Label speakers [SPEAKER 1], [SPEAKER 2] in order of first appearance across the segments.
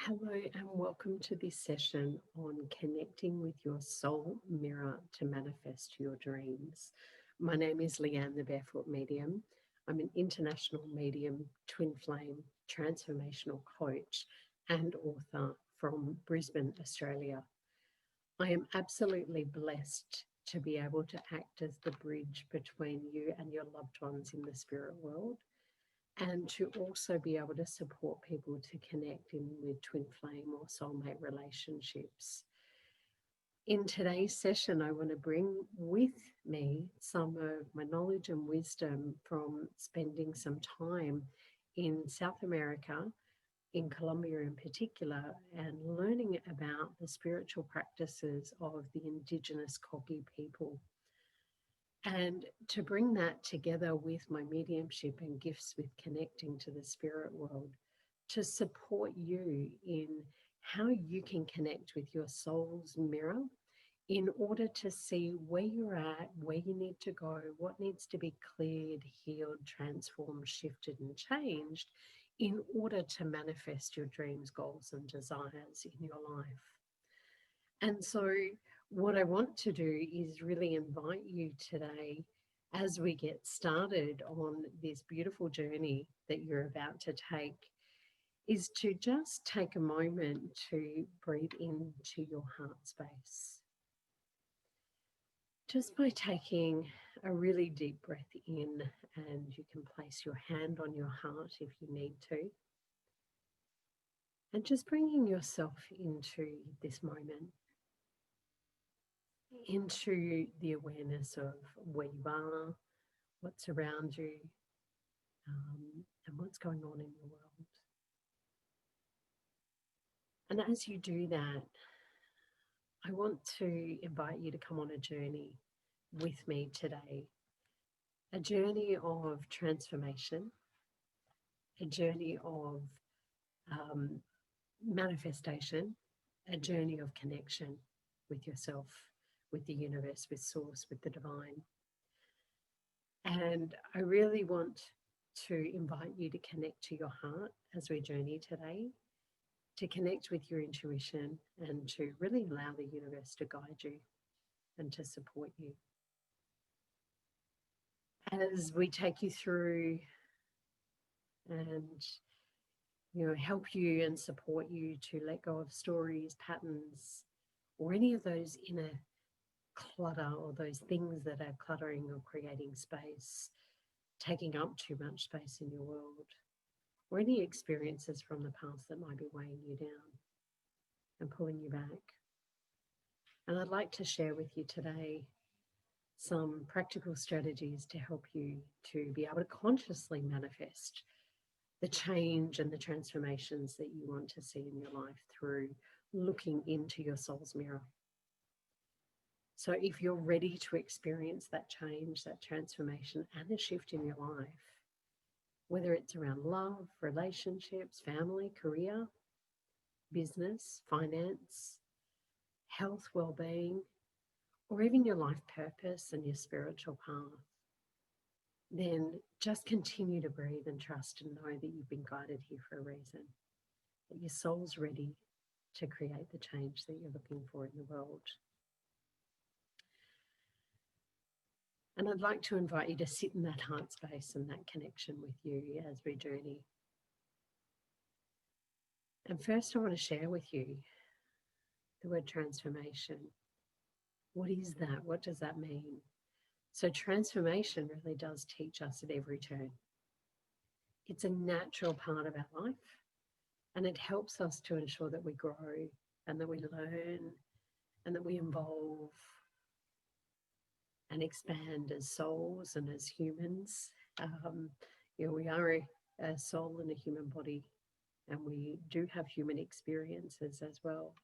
[SPEAKER 1] Hello and welcome to this session on connecting with your soul mirror to manifest your dreams. My name is Leanne, the Barefoot Medium. I'm an international medium, twin flame, transformational coach, and author from Brisbane, Australia. I am absolutely blessed to be able to act as the bridge between you and your loved ones in the spirit world, and to also be able to support people to connect in with twin flame or soulmate relationships. In today's session, I want to bring with me some of my knowledge and wisdom from spending some time in South America, in Colombia in particular, and learning about the spiritual practices of the indigenous Kogi people, and to bring that together with my mediumship and gifts with connecting to the spirit world to support you in how you can connect with your soul's mirror in order to see where you're at, where you need to go, what needs to be cleared, healed, transformed, shifted, and changed in order to manifest your dreams, goals, and desires in your life. And so, what I want to do is really invite you today as we get started on this beautiful journey that you're about to take, is to just take a moment to breathe into your heart space. Just by taking a really deep breath in, and you can place your hand on your heart if you need to, and just bringing yourself into this moment, into the awareness of where you are, what's around you, and what's going on in the world. And as you do that, I want to invite you to come on a journey with me today, a journey of transformation, a journey of um, manifestation, a journey of connection with yourself, with the universe, with source, with the divine. And I really want to invite you to connect to your heart as we journey today, to connect with your intuition, and to really allow the universe to guide you and to support you. As we take you through and help you and support you to let go of stories, patterns, or any of those inner clutter, or those things that are cluttering or creating space, taking up too much space in your world, or any experiences from the past that might be weighing you down and pulling you back. And I'd like to share with you today some practical strategies to help you to be able to consciously manifest the change and the transformations that you want to see in your life through looking into your soul's mirror. So if you're ready to experience that change, that transformation, and a shift in your life, whether it's around love, relationships, family, career, business, finance, health, well-being, or even your life purpose and your spiritual path, then just continue to breathe and trust and know that you've been guided here for a reason, that your soul's ready to create the change that you're looking for in the world. And I'd like to invite you to sit in that heart space and that connection with you as we journey. And first, I want to share with you the word transformation. What is that? What does that mean? So transformation really does teach us at every turn. It's a natural part of our life, and it helps us to ensure that we grow and that we learn and that we evolve and expand as souls and as humans. We are a soul in a human body, and we do have human experiences as well.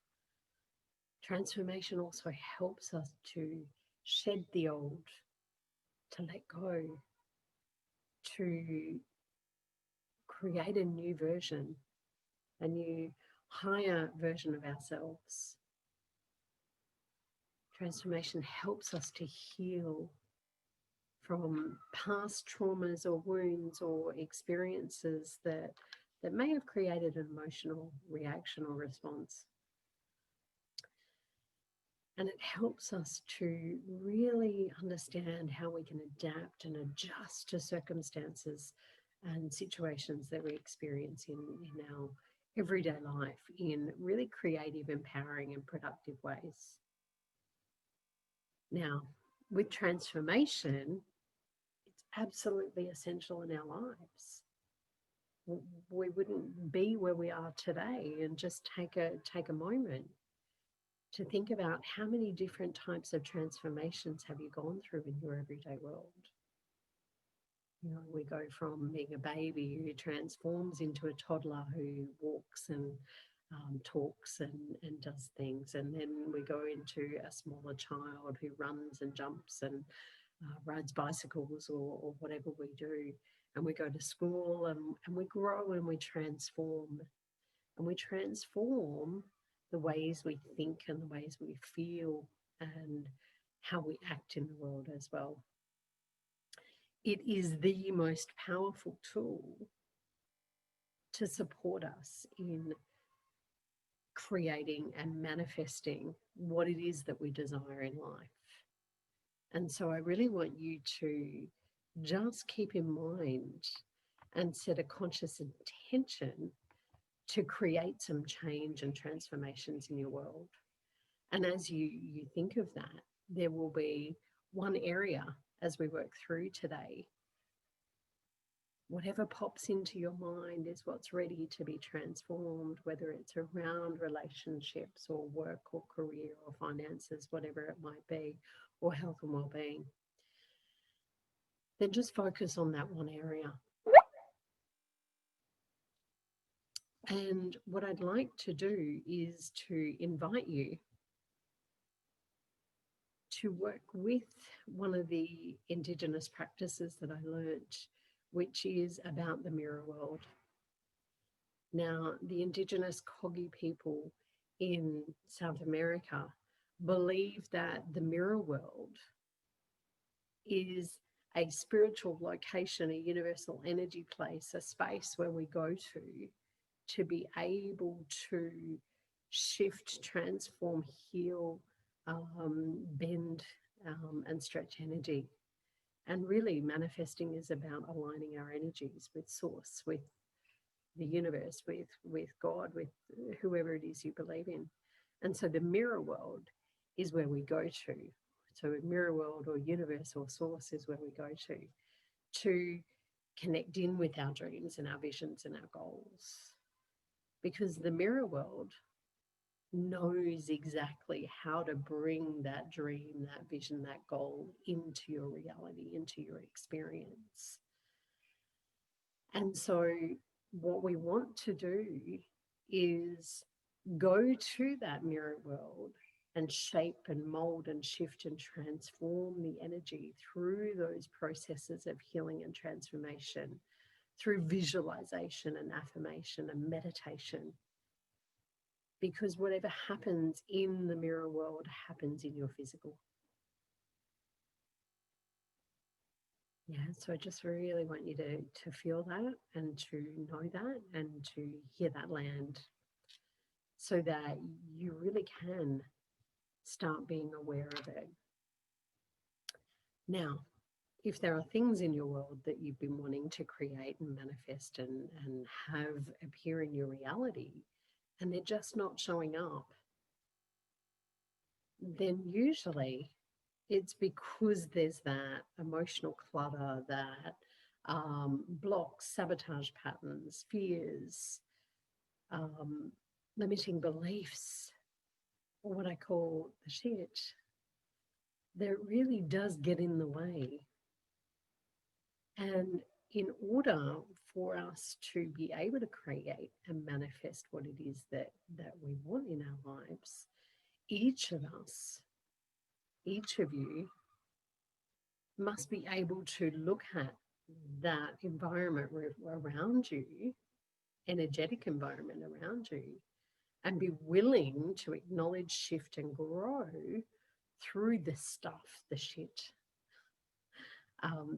[SPEAKER 1] Transformation also helps us to shed the old, to let go, to create a new version, a new higher version of ourselves. Transformation helps us to heal from past traumas or wounds or experiences that that may have created an emotional reaction or response. And it helps us to really understand how we can adapt and adjust to circumstances and situations that we experience in our everyday life in really creative, empowering, and productive ways. Now, with transformation, it's absolutely essential in our lives. We wouldn't be where we are today and just take a moment to think about how many different types of transformations have you gone through in your everyday world. You know, we go from being a baby who transforms into a toddler who walks and talks and does things, and then we go into a smaller child who runs and jumps and rides bicycles or whatever we do, and we go to school and we grow and we transform. And we transform the ways we think and the ways we feel and how we act in the world as well. It is the most powerful tool to support us in creating and manifesting what it is that we desire in life. And so I really want you to just keep in mind and set a conscious intention to create some change and transformations in your world. And as you think of that, there will be one area as we work through today. Whatever pops into your mind is what's ready to be transformed, whether it's around relationships or work or career or finances, whatever it might be, or health and well-being. Then just focus on that one area. And what I'd like to do is to invite you to work with one of the Indigenous practices that I learnt, which is about the mirror world. Now, the Indigenous Kogi people in South America believe that the mirror world is a spiritual location, a universal energy place, a space where we go to be able to shift, transform, heal, bend, and stretch energy. And really, manifesting is about aligning our energies with source, with the universe, with God, with whoever it is you believe in. And so the mirror world is where we go to. So mirror world or universe or source is where we go to connect in with our dreams and our visions and our goals. Because the mirror world knows exactly how to bring that dream, that vision, that goal into your reality, into your experience. And so what we want to do is go to that mirror world and shape and mold and shift and transform the energy through those processes of healing and transformation, through visualization and affirmation and meditation. Because whatever happens in the mirror world happens in your physical. Yeah, so I just really want you to feel that and to know that and to hear that land so that you really can start being aware of it. Now, if there are things in your world that you've been wanting to create and manifest and have appear in your reality, and they're just not showing up, then usually it's because there's that emotional clutter, that blocks, sabotage patterns, fears, limiting beliefs, or what I call the shit, that really does get in the way. And in order for us to be able to create and manifest what it is that we want in our lives, each of us, each of you, must be able to look at that environment around you, energetic environment around you, and be willing to acknowledge, shift, and grow through the stuff, the shit,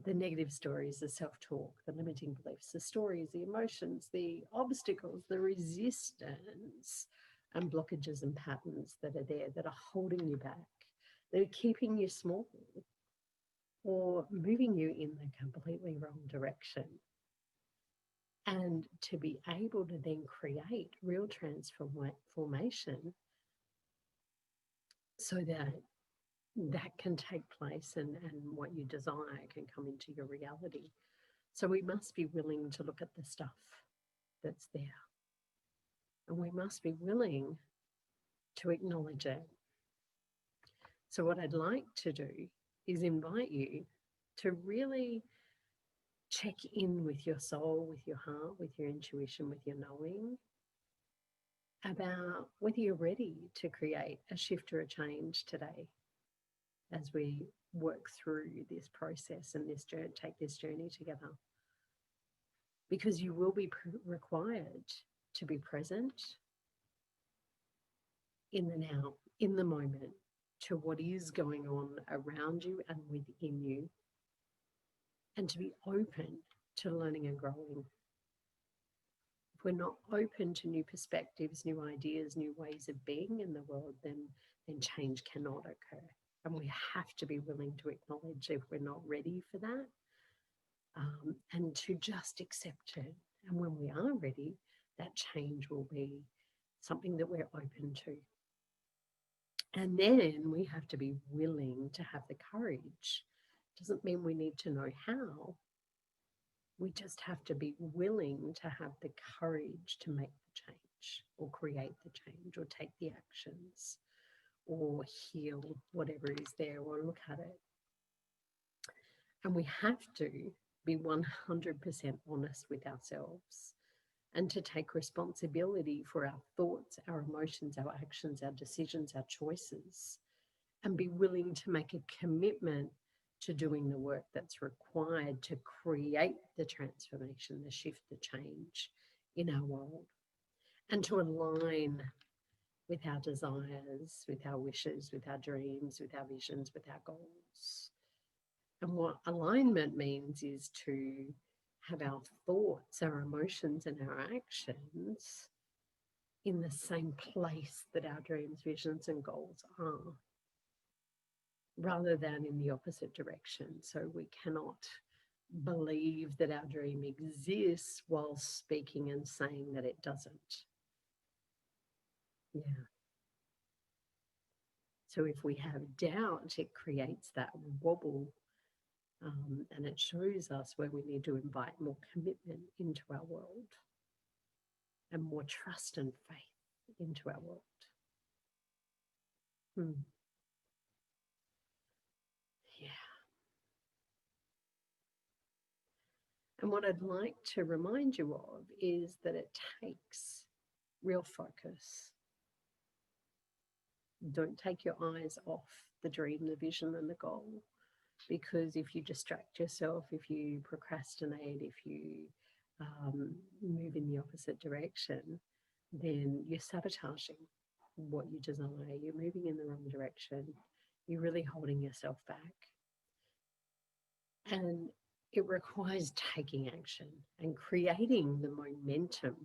[SPEAKER 1] The negative stories, the self-talk, the limiting beliefs, the stories, the emotions, the obstacles, the resistance and blockages and patterns that are there that are holding you back, that are keeping you small or moving you in the completely wrong direction. And to be able to then create real transformation so that that can take place and what you desire can come into your reality. So we must be willing to look at the stuff that's there. And we must be willing to acknowledge it. So what I'd like to do is invite you to really check in with your soul, with your heart, with your intuition, with your knowing about whether you're ready to create a shift or a change today as we work through this process and this journey, take this journey together. Because you will be required to be present in the now, in the moment, to what is going on around you and within you, and to be open to learning and growing. If we're not open to new perspectives, new ideas, new ways of being in the world, then change cannot occur. And we have to be willing to acknowledge if we're not ready for that, and to just accept it. And when we are ready, that change will be something that we're open to. And then we have to be willing to have the courage. Doesn't mean we need to know how. We just have to be willing to have the courage to make the change or create the change or take the actions or heal whatever is there or look at it. And we have to be 100% honest with ourselves and to take responsibility for our thoughts, our emotions, our actions, our decisions, our choices, and be willing to make a commitment to doing the work that's required to create the transformation, the shift, the change in our world, and to align with our desires, with our wishes, with our dreams, with our visions, with our goals. And what alignment means is to have our thoughts, our emotions, and our actions in the same place that our dreams, visions, and goals are, rather than in the opposite direction. So we cannot believe that our dream exists while speaking and saying that it doesn't. Yeah. So if we have doubt, it creates that wobble, and it shows us where we need to invite more commitment into our world and more trust and faith into our world. Yeah. And what I'd like to remind you of is that it takes real focus. Don't take your eyes off the dream, the vision, and the goal. Because if you distract yourself, if you procrastinate, if you move in the opposite direction, then you're sabotaging what you desire. You're moving in the wrong direction. You're really holding yourself back. And it requires taking action and creating the momentum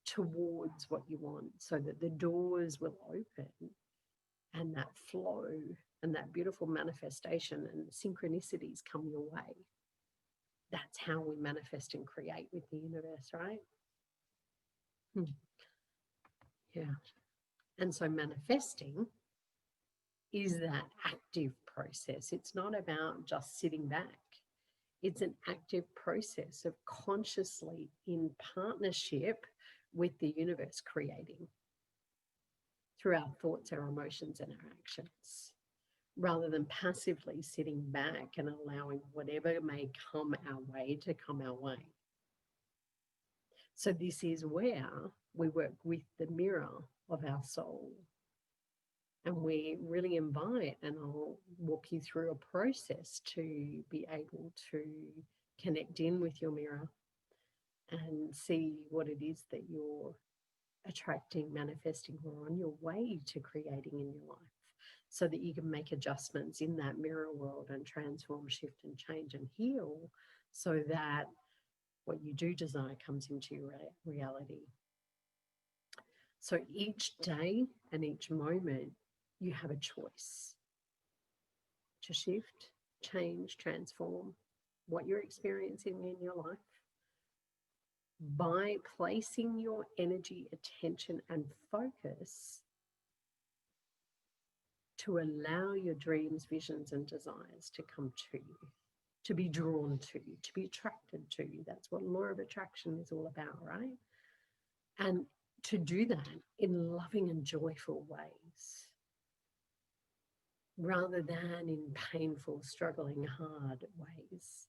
[SPEAKER 1] towards what you want so that the doors will open and that flow and that beautiful manifestation and synchronicities come your way. That's how we manifest and create with the universe, right? Yeah. And so manifesting is that active process. It's not about just sitting back. It's an active process of consciously in partnership with the universe creating through our thoughts, our emotions, and our actions, rather than passively sitting back and allowing whatever may come our way to come our way. So this is where we work with the mirror of our soul. And we really invite, and I'll walk you through a process to be able to connect in with your mirror and see what it is that you're attracting, manifesting, or on your way to creating in your life. so that you can make adjustments in that mirror world and transform, shift, and change and heal so that what you do desire comes into your reality. So each day and each moment, you have a choice to shift, change, transform what you're experiencing in your life by placing your energy, attention, and focus to allow your dreams, visions, and desires to come to you, to be drawn to be attracted to you. That's what law of attraction is all about, right? And to do that in loving and joyful ways rather than in painful, struggling, hard ways.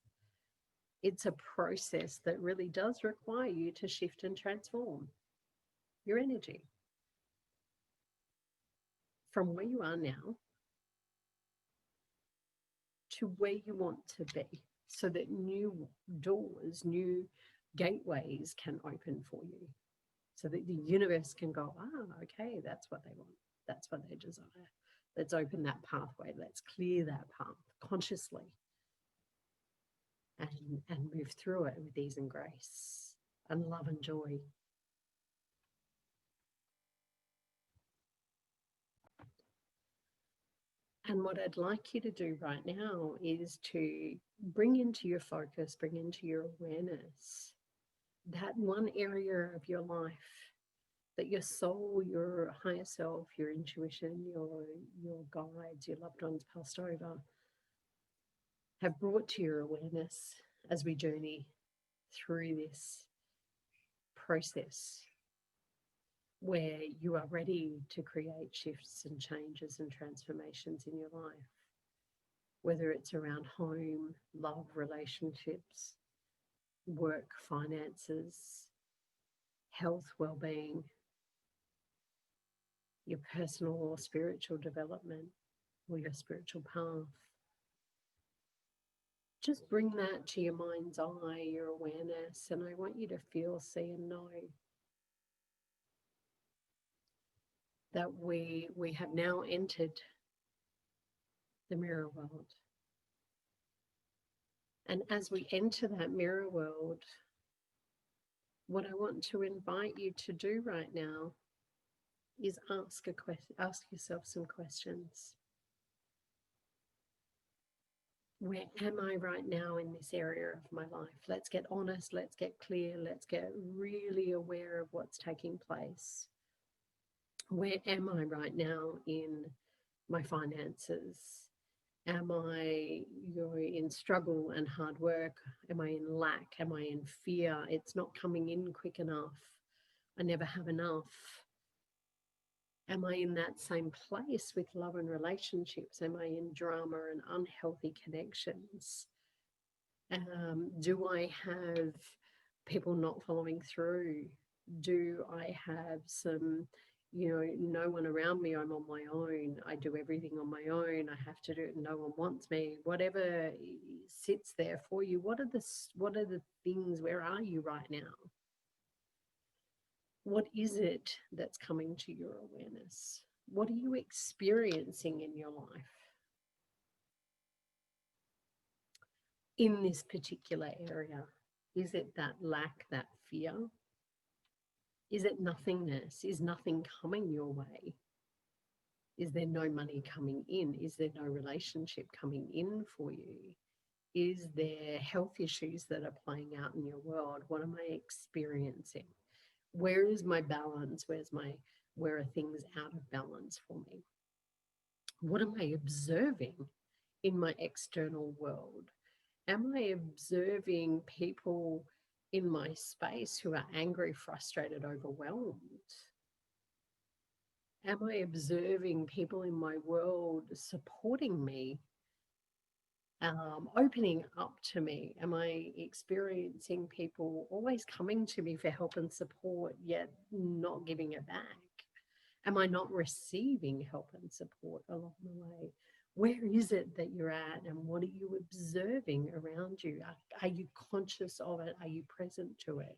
[SPEAKER 1] It's a process that really does require you to shift and transform your energy from where you are now to where you want to be so that new doors, new gateways can open for you so that the universe can go, okay, that's what they want. That's what they desire. Let's open that pathway. Let's clear that path consciously and move through it with ease and grace and love and joy. And what I'd like you to do right now is to bring into your focus, bring into your awareness that one area of your life that your soul, your higher self, your intuition, your guides, your loved ones passed over have brought to your awareness as we journey through this process where you are ready to create shifts and changes and transformations in your life, whether it's around home, love, relationships, work, finances, health, well-being, your personal or spiritual development, or your spiritual path. Just bring that to your mind's eye, your awareness, and I want you to feel, see, and know that we have now entered the mirror world. And as we enter that mirror world, what I want to invite you to do right now is ask yourself some questions. Where am I right now in this area of my life? Let's get honest, let's get clear, let's get really aware of what's taking place. Where am I right now in my finances? Am I in struggle and hard work? Am I in lack? Am I in fear? It's not coming in quick enough. I never have enough. Am I in that same place with love and relationships? Am I in drama and unhealthy connections? Do I have people not following through? Do I have some, no one around me? I'm on my own. I do everything on my own. I have to do it. No one wants me. Whatever sits there for you. What are the things? Where are you right now? What is it that's coming to your awareness? What are you experiencing in your life in this particular area? Is it that lack, that fear? Is it nothingness? Is nothing coming your way? Is there no money coming in? Is there no relationship coming in for you? Is there health issues that are playing out in your world? What am I experiencing? Where is my balance? Where are things out of balance for me? What am I observing in my external world? Am I observing people in my space who are angry, frustrated, overwhelmed? Am I observing people in my world supporting me, opening up to me? Am I experiencing people always coming to me for help and support, yet not giving it back? Am I not receiving help and support along the way? Where is it that you're at, and what are you observing around you? Are you conscious of it? Are you present to it?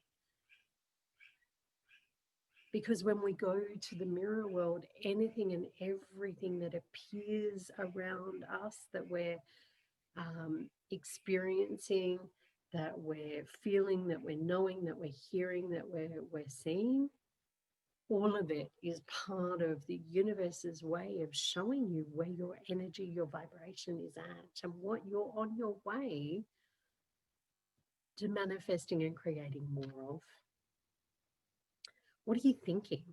[SPEAKER 1] Because when we go to the mirror world, anything and everything that appears around us that we're experiencing, that we're feeling, that we're knowing, that we're hearing, that we're seeing, all of it is part of the universe's way of showing you where your energy, your vibration is at, and what you're on your way to manifesting and creating more of. What are you thinking?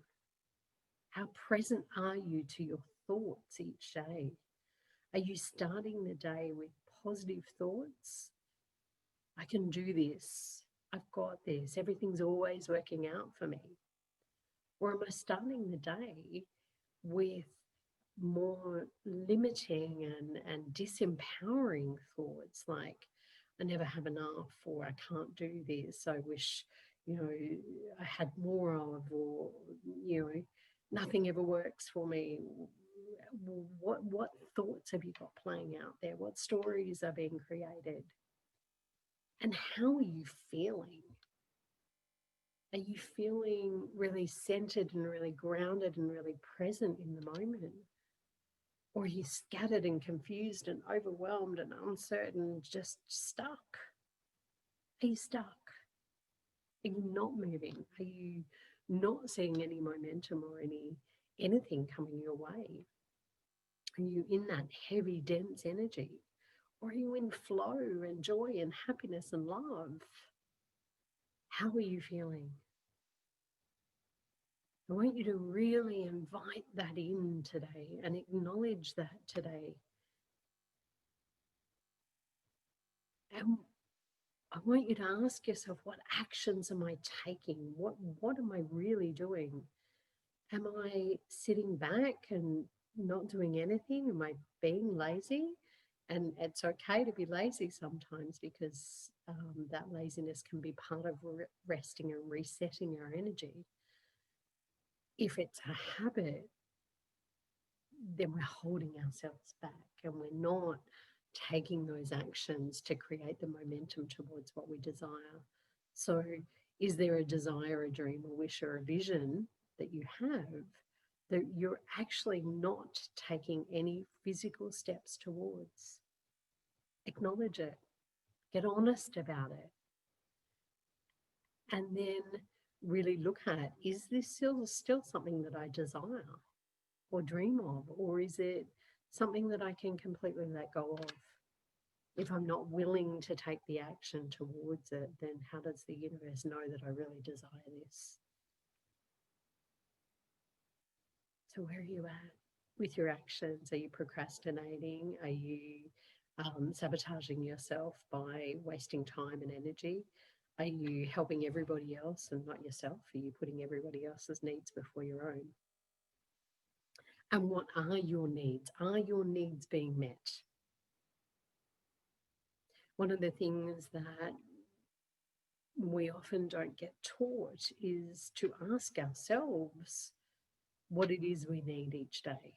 [SPEAKER 1] How present are you to your thoughts each day? Are you starting the day with positive thoughts? I can do this. I've got this. Everything's always working out for me. Or am I starting the day with more limiting and disempowering thoughts like, I never have enough, or I can't do this, I wish, I had more of, or, nothing ever works for me. What thoughts have you got playing out there? What stories are being created? And how are you feeling? Are you feeling really centered and really grounded and really present in the moment? Or are you scattered and confused and overwhelmed and uncertain, just stuck? Are you stuck? Are you not moving? Are you not seeing any momentum or anything coming your way? Are you in that heavy, dense energy? Or are you in flow and joy and happiness and love? How are you feeling? I want you to really invite that in today and acknowledge that today. And I want you to ask yourself, what actions am I taking? What am I really doing? Am I sitting back and not doing anything? Am I being lazy? And it's okay to be lazy sometimes, because that laziness can be part of resting and resetting our energy. If it's a habit, then we're holding ourselves back and we're not taking those actions to create the momentum towards what we desire. So, is there a desire, a dream, a wish, or a vision that you have that you're actually not taking any physical steps towards? Acknowledge it, get honest about it, and then really look at, is this still something that I desire or dream of, or is it something that I can completely let go of? If I'm not willing to take the action towards it, then how does the universe know that I really desire this? So where are you at with your actions? Are you procrastinating? Are you sabotaging yourself by wasting time and energy? Are you helping everybody else and not yourself? Are you putting everybody else's needs before your own? And what are your needs? Are your needs being met? One of the things that we often don't get taught is to ask ourselves what it is we need each day.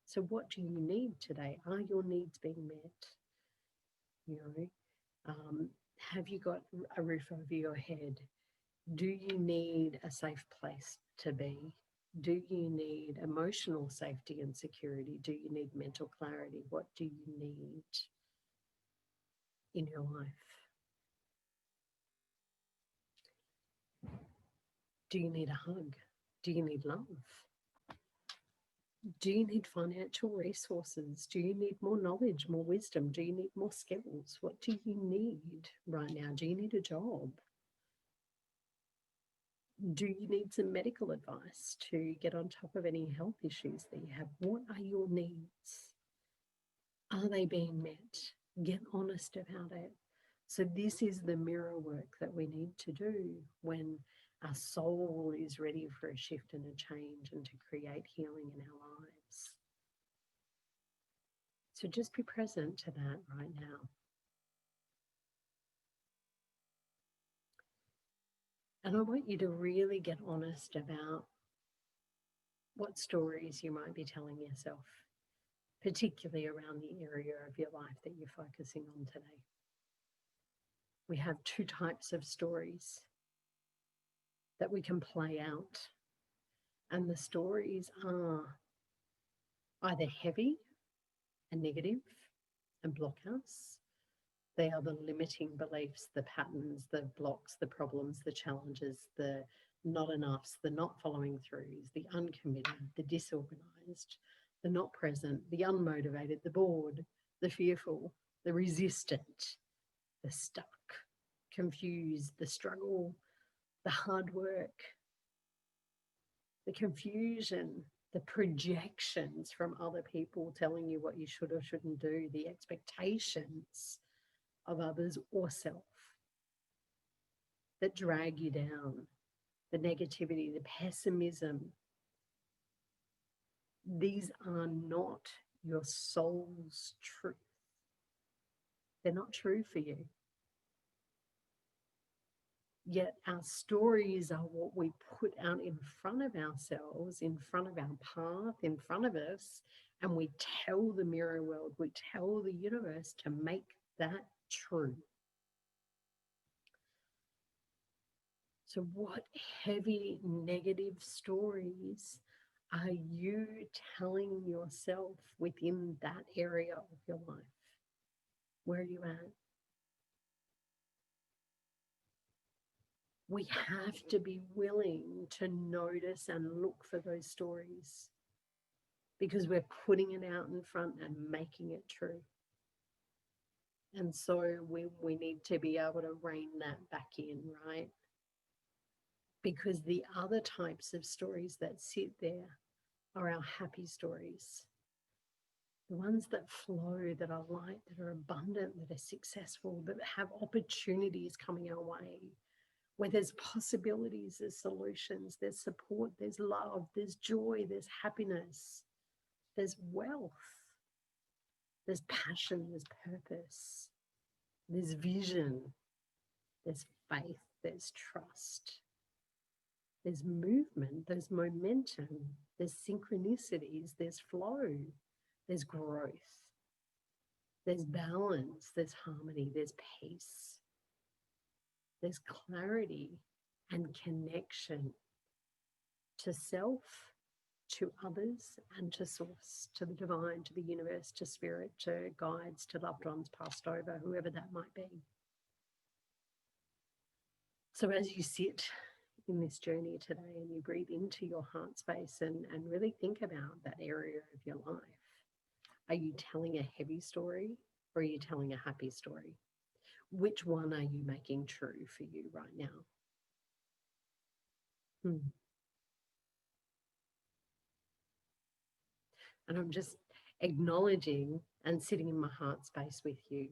[SPEAKER 1] So what do you need today? Are your needs being met? Have you got a roof over your head? Do you need a safe place to be? Do you need emotional safety and security? Do you need mental clarity? What do you need in your life? Do you need a hug? Do you need love? Do you need financial resources? Do you need more knowledge, more wisdom? Do you need more skills? What do you need right now? Do you need a job? Do you need some medical advice to get on top of any health issues that you have? What are your needs? Are they being met? Get honest about it. So this is the mirror work that we need to do when our soul is ready for a shift and a change and to create healing in our lives. So just be present to that right now. And I want you to really get honest about what stories you might be telling yourself, particularly around the area of your life that you're focusing on today. We have two types of stories that we can play out. And the stories are either heavy and negative and block us. They are the limiting beliefs, the patterns, the blocks, the problems, the challenges, the not enoughs, the not following throughs, the uncommitted, the disorganized, the not present, the unmotivated, the bored, the fearful, the resistant, the stuck, confused, the struggle, the hard work, the confusion, the projections from other people telling you what you should or shouldn't do, the expectations of others or self that drag you down, the negativity, the pessimism. These are not your soul's truth. They're not true for you. Yet our stories are what we put out in front of ourselves, in front of our path, in front of us, and we tell the mirror world, we tell the universe to make that true. So, what heavy negative stories are you telling yourself within that area of your life? Where are you at? We have to be willing to notice and look for those stories because we're putting it out in front and making it true. And so we need to be able to rein that back in, right? Because the other types of stories that sit there are our happy stories. The ones that flow, that are light, that are abundant, that are successful, that have opportunities coming our way, where there's possibilities, there's solutions, there's support, there's love, there's joy, there's happiness, there's wealth, there's passion, there's purpose, there's vision, there's faith, there's trust, there's movement, there's momentum, there's synchronicities, there's flow, there's growth, there's balance, there's harmony, there's peace, there's clarity and connection to self, to others, and to source, to the divine, to the universe, to spirit, to guides, to loved ones passed over, whoever that might be. So as you sit in this journey today and you breathe into your heart space and really think about that area of your life, are you telling a heavy story or are you telling a happy story? Which one are you making true for you right now? And I'm just acknowledging and sitting in my heart space with you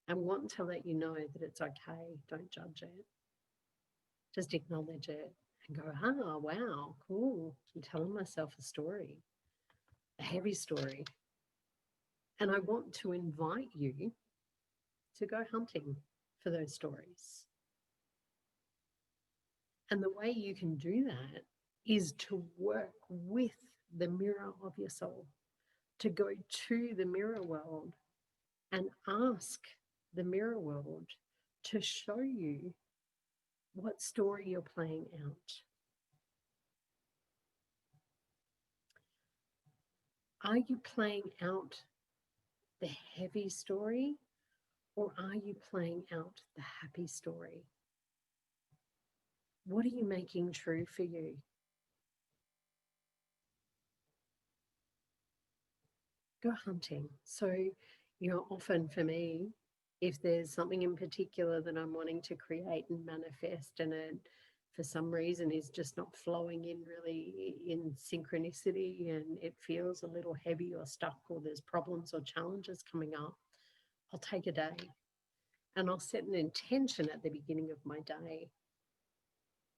[SPEAKER 1] and want to let you know that it's okay. Don't judge it. Just acknowledge it and go, ah, wow, cool. I'm telling myself a story, a heavy story. And I want to invite you to go hunting for those stories. And the way you can do that is to work with the mirror of your soul, to go to the mirror world and ask the mirror world to show you what story you're playing out. Are you playing out the heavy story or are you playing out the happy story? What are you making true for you? Go hunting. So, often for me, if there's something in particular that I'm wanting to create and manifest, and it for some reason is just not flowing in really in synchronicity and it feels a little heavy or stuck or there's problems or challenges coming up, I'll take a day and I'll set an intention at the beginning of my day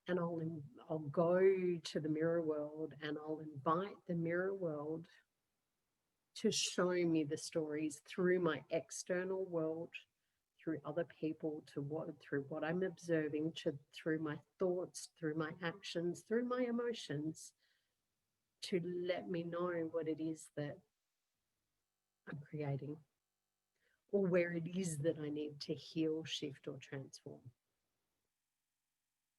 [SPEAKER 1] and I'll go to the mirror world and I'll invite the mirror world to show me the stories through my external world, through other people, through what I'm observing, through my thoughts, through my actions, through my emotions, to let me know what it is that I'm creating or where it is that I need to heal, shift, or transform.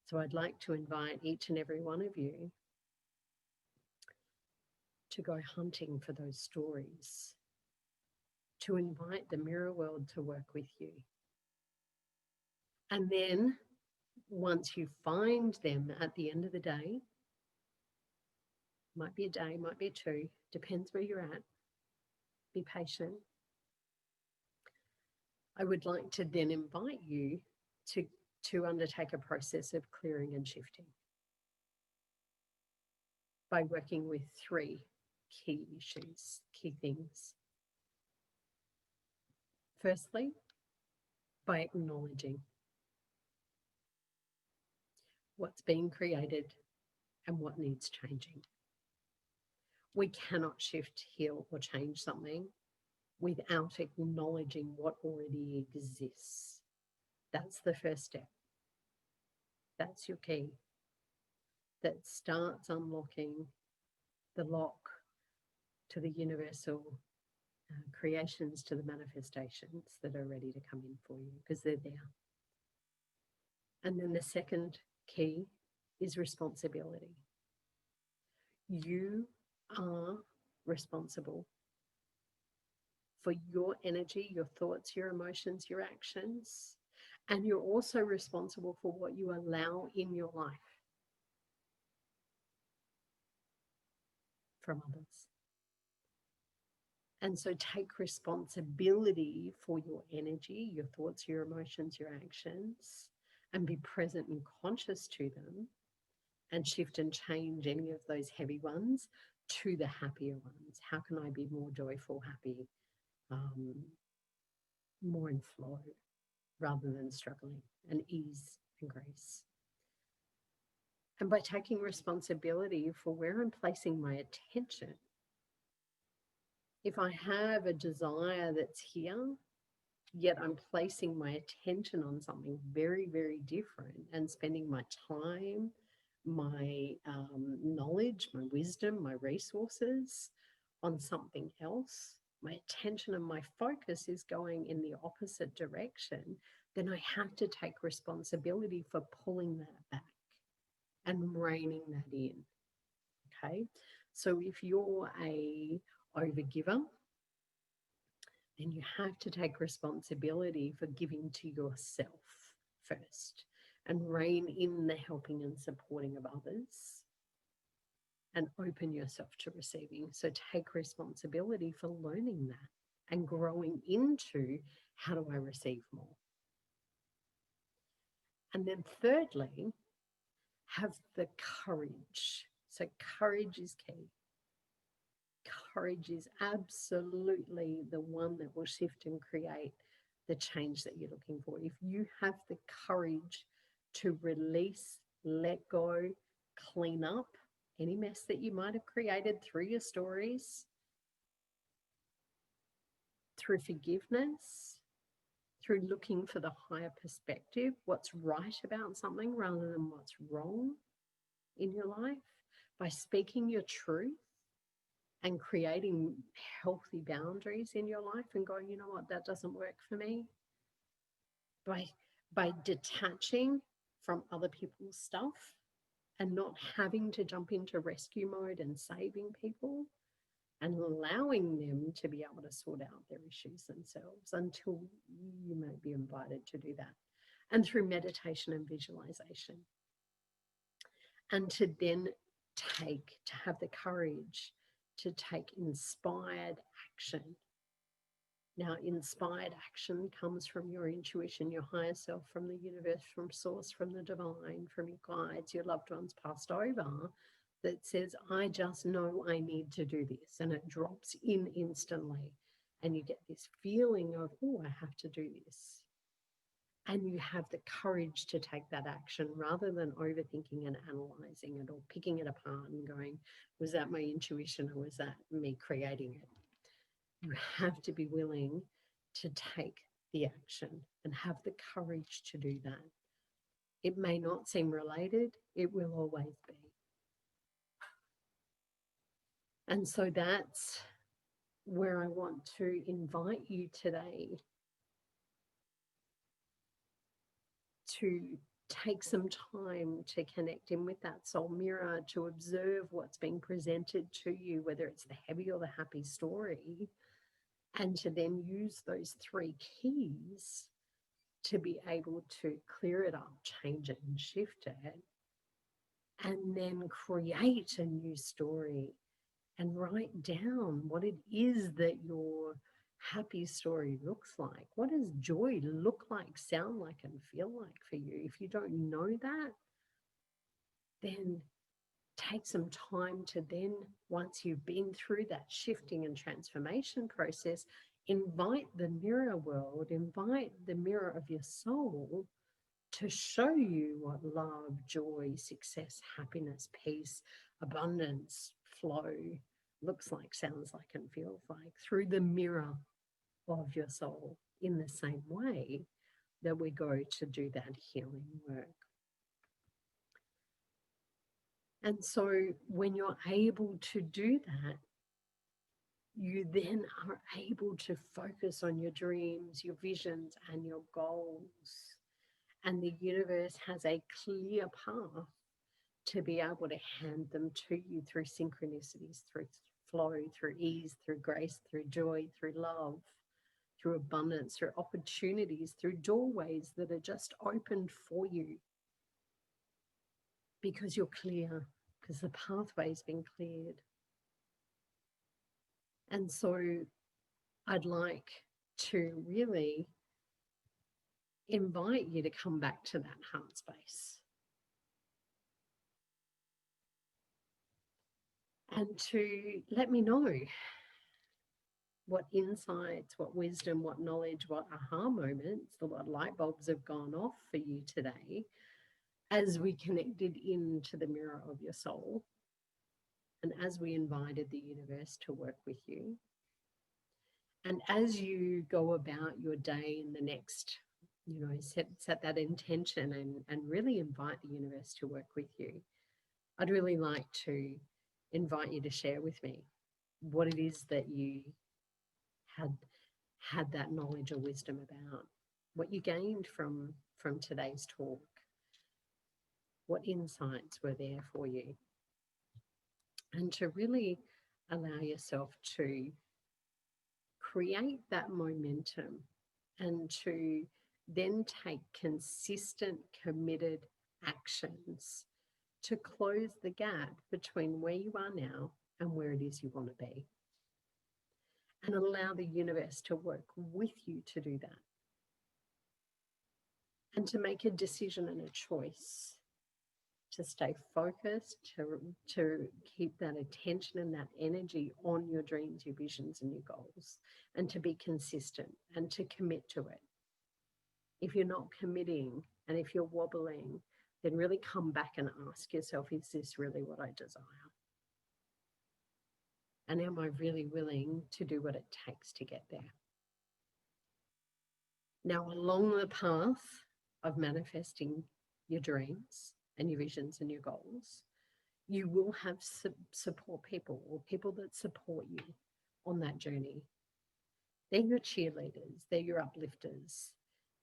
[SPEAKER 1] So I'd like to invite each and every one of you to go hunting for those stories, to invite the mirror world to work with you. And then once you find them at the end of the day, might be a day, might be two, depends where you're at, be patient. I would like to then invite you to undertake a process of clearing and shifting by working with three key issues, key things. Firstly, by acknowledging what's being created and what needs changing. We cannot shift, heal, or change something without acknowledging what already exists. That's the first step. That's your key. That starts unlocking the lock to the universal creations, to the manifestations that are ready to come in for you, because they're there. And then the second key is responsibility. You are responsible for your energy, your thoughts, your emotions, your actions, and you're also responsible for what you allow in your life from others. And so take responsibility for your energy, your thoughts, your emotions, your actions, and be present and conscious to them, and shift and change any of those heavy ones to the happier ones. How can I be more joyful, happy, more in flow rather than struggling, and ease and grace? And by taking responsibility for where I'm placing my attention, if I have a desire that's here, yet I'm placing my attention on something very, very different and spending my time, my knowledge, my wisdom, my resources on something else, my attention and my focus is going in the opposite direction, then I have to take responsibility for pulling that back and reining that in. Okay, so if you're a overgiver, then you have to take responsibility for giving to yourself first and rein in the helping and supporting of others and open yourself to receiving. So take responsibility for learning that and growing into, how do I receive more? And then thirdly, have the courage. So courage is key. Courage is absolutely the one that will shift and create the change that you're looking for. If you have the courage to release, let go, clean up any mess that you might have created through your stories, through forgiveness, through looking for the higher perspective, what's right about something rather than what's wrong in your life, by speaking your truth and creating healthy boundaries in your life and going, you know what, that doesn't work for me. By detaching from other people's stuff and not having to jump into rescue mode and saving people, and allowing them to be able to sort out their issues themselves until you might be invited to do that. And through meditation and visualization. And to then have the courage to take inspired action. Now, inspired action comes from your intuition, your higher self, from the universe, from source, from the divine, from your guides, your loved ones passed over, that says, I just know I need to do this. And it drops in instantly. And you get this feeling of, oh, I have to do this. And you have the courage to take that action rather than overthinking and analyzing it or picking it apart and going, was that my intuition or was that me creating it? You have to be willing to take the action and have the courage to do that. It may not seem related, it will always be. And so that's where I want to invite you today to take some time to connect in with that soul mirror, to observe what's being presented to you, whether it's the heavy or the happy story, and to then use those three keys to be able to clear it up, change it, and shift it, and then create a new story and write down what it is that your happy story looks like. What does joy look like, sound like, and feel like for you? If you don't know that, then take some time to then, once you've been through that shifting and transformation process, invite the mirror world, invite the mirror of your soul to show you what love, joy, success, happiness, peace, abundance, flow looks like, sounds like, and feels like through the mirror of your soul, in the same way that we go to do that healing work. And so when you're able to do that, you then are able to focus on your dreams, your visions, and your goals. And the universe has a clear path to be able to hand them to you through synchronicities, through flow, through ease, through grace, through joy, through love, through abundance, through opportunities, through doorways that are just opened for you because you're clear, because the pathway's been cleared. And so I'd like to really invite you to come back to that heart space and to let me know what insights, what wisdom, what knowledge, what aha moments, what light bulbs have gone off for you today as we connected into the mirror of your soul and as we invited the universe to work with you. And as you go about your day in the next, set that intention and really invite the universe to work with you. I'd really like to invite you to share with me what it is that you had that knowledge or wisdom about, what you gained from today's talk, what insights were there for you, and to really allow yourself to create that momentum and to then take consistent, committed actions to close the gap between where you are now and where it is you want to be. And allow the universe to work with you to do that. And to make a decision and a choice to stay focused, to keep that attention and that energy on your dreams, your visions, and your goals, and to be consistent and to commit to it. If you're not committing and if you're wobbling, then really come back and ask yourself, is this really what I desire? And am I really willing to do what it takes to get there? Now, along the path of manifesting your dreams and your visions and your goals, you will have support people or people that support you on that journey. They're your cheerleaders, they're your uplifters,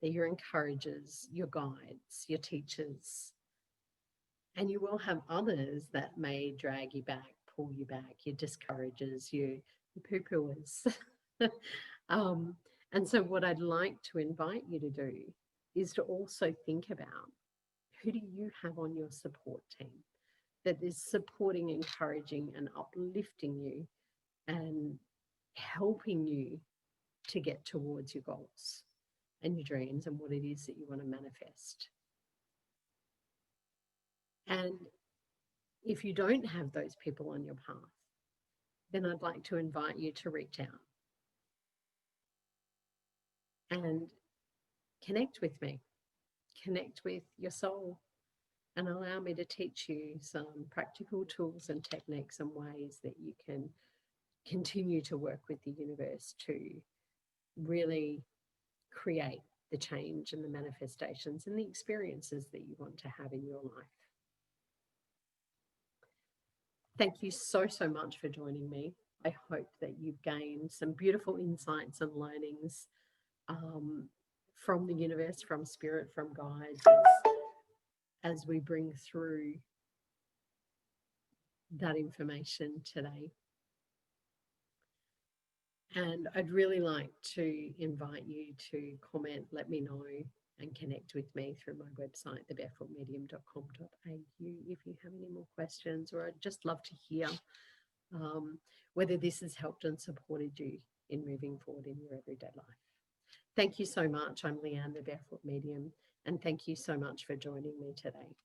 [SPEAKER 1] they're your encouragers, your guides, your teachers. And you will have others that may drag you back, pull you back, your discouragers, your poo-pooers. And so what I'd like to invite you to do is to also think about, who do you have on your support team that is supporting, encouraging, and uplifting you and helping you to get towards your goals and your dreams and what it is that you want to manifest. And if you don't have those people on your path, then I'd like to invite you to reach out and connect with me, connect with your soul, and allow me to teach you some practical tools and techniques and ways that you can continue to work with the universe to really create the change and the manifestations and the experiences that you want to have in your life. Thank you so much for joining me. I hope that you've gained some beautiful insights and learnings from the universe, from spirit, from guides, as we bring through that information today. And I'd really like to invite you to comment, let me know, and connect with me through my website, thebarefootmedium.com.au, if you have any more questions, or I'd just love to hear whether this has helped and supported you in moving forward in your everyday life. Thank you so much. I'm Leanne, the Barefoot Medium, and thank you so much for joining me today.